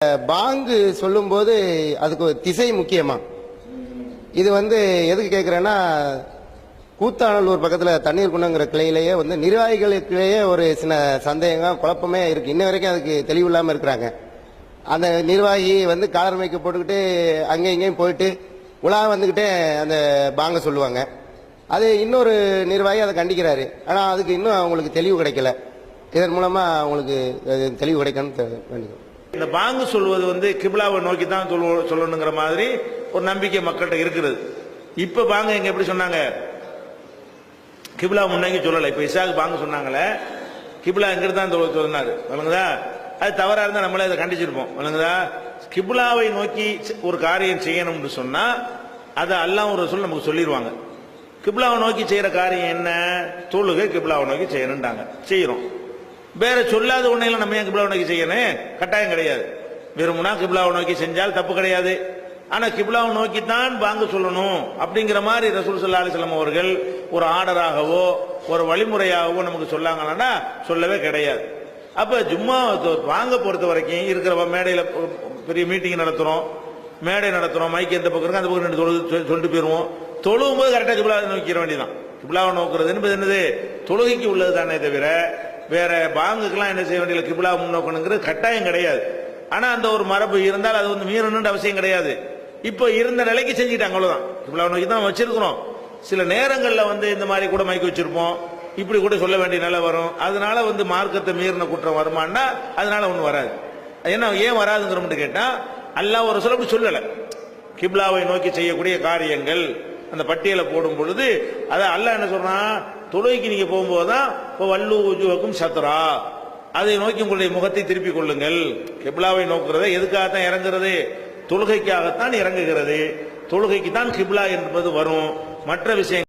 பாங்கு சொல்லும்போது அதுக்கு ஒரு திசை முக்கியமா? இது எதுக்கு கேட்கிறேன்னா, கூத்தானல்லூர் பக்கத்துல தண்ணீர் குண்டங்கிற கிளையிலேயே நிர்வாகிகளுக்கிலேயே ஒரு சின்ன சந்தேகம் குழப்பமே இருக்கு. இன்ன வரைக்கும் அதுக்கு தெளிவு இல்லாம இருக்கிறாங்க. அந்த நிர்வாகி காலர் மைக்க போட்டுக்கிட்டு அங்கேயும் இங்கேயும் போயிட்டு உலா வந்துகிட்டே அந்த பாங்க சொல்லுவாங்க. அது இன்னொரு நிர்வாகி அதை கண்டிக்கிறாரு. ஆனா அதுக்கு இன்னும் அவங்களுக்கு தெளிவு கிடைக்கல. இதன் மூலமா அவங்களுக்கு தெளிவு கிடைக்கணும்னு வேண்டிக்கிறோம். இந்த பாங்கு சொல்வது கிப்லாவை நோக்கி தான் சொல்லணுங்கிற மாதிரி ஒரு நம்பிக்கை மக்கள்கிட்ட இருக்கிறது. இப்ப பாங்க எங்க எப்படி சொன்னாங்க? கிப்லா முன்னங்கி சொல்லல. இப்ப இசாக்கு பாங்கு சொன்னாங்களே, கிப்லா எங்கிட்டு தான் சொன்னாரு. வழங்குதா? அது தவறா இருந்தா நம்மளே அதை கண்டிச்சிருப்போம். வழங்குதா? கிப்லாவை நோக்கி ஒரு காரியம் செய்யணும்னு சொன்னா அதை அல்லாஹ் ஒரு ரசூல் நமக்கு சொல்லிடுவாங்க. கிப்லாவை நோக்கி செய்யற காரியம் என்ன? தொழுகை கிப்லாவை நோக்கி செய்யணும்ட்டாங்க. செய்யறோம். வேற சொல்லாத ஒன்னையெல்லாம் நம்ம ஏன் கிப்லாவை நோக்கி செய்யணும்? கட்டாயம் கிடையாது. விரும்புனா கிப்லாவை நோக்கி செஞ்சால் தப்பு கிடையாது. ஆனா கிப்லாவை நோக்கி தான் பாங்கு சொல்லணும் அப்படிங்கிற மாதிரி ரசூல் ஸல்லல்லாஹு அலைஹி வஸல்லம் அவர்கள் ஒரு ஆர்டராகவோ ஒரு வழிமுறையாகவோ நமக்கு சொல்லாங்கன்னா சொல்லவே கிடையாது. அப்ப ஜும்மா பாங்க பொறுத்த வரைக்கும் இருக்கிற மேடையில பெரிய மீட்டிங் நடத்துறோம், மேடை நடத்துறோம், மைக் எந்த பக்கம் இருக்கு அந்த பக்கம் சொல்லிட்டு போயிருவோம். தொழுவும் போது கரெக்டா கிப்லாவை நோக்கிற வேண்டியதான். கிப்லாவை நோக்குறது என்பது என்னது? தொழுகைக்கு உள்ளது தானே தவிர வேற பாங்குக்கெல்லாம் என்ன செய்ய வேண்டிய கிப்லா முன்னோக்கணுங்கிறது கட்டாயம் கிடையாது. ஆனா அந்த ஒரு மரபு இருந்தால் அது மீறணும்னு அவசியம் கிடையாது. இப்ப இருந்த நிலைக்கு செஞ்சுட்டாங்க, அவ்வளவுதான். கிப்லாவை நோக்கி தான் வச்சிருக்கிறோம். சில நேரங்கள்ல இந்த மாதிரி கூட மைக்கு வச்சிருப்போம், இப்படி கூட சொல்ல வேண்டிய நிலை வரும். அதனால மார்க்கத்தை மீறின குற்றம் வருமானா அதனால ஒண்ணு வராது. ஏன்னா ஏன் வராதுங்கிற கேட்டா அல்லாஹ் ஒரு சொல்ல சொல்லல. கிப்லாவை நோக்கி செய்யக்கூடிய காரியங்கள் அந்த பட்டியலை போடும் பொழுது அதை அல்லாஹ் என்ன சொல்றான்? தொழுகைக்கு நீங்க போகும்போதுதான் வல்லு உஜுவக்கும் சத்ரா, அதை நோக்கி உங்களுடைய முகத்தை திருப்பிக் கொள்ளுங்கள். கிப்லாவை நோக்குறத எதுக்காகத்தான் இறங்குறது? தொழுகைக்காகத்தான் இறங்குகிறது. தொழுகைக்கு தான் கிப்லா என்பது வரும். மற்ற விஷயம்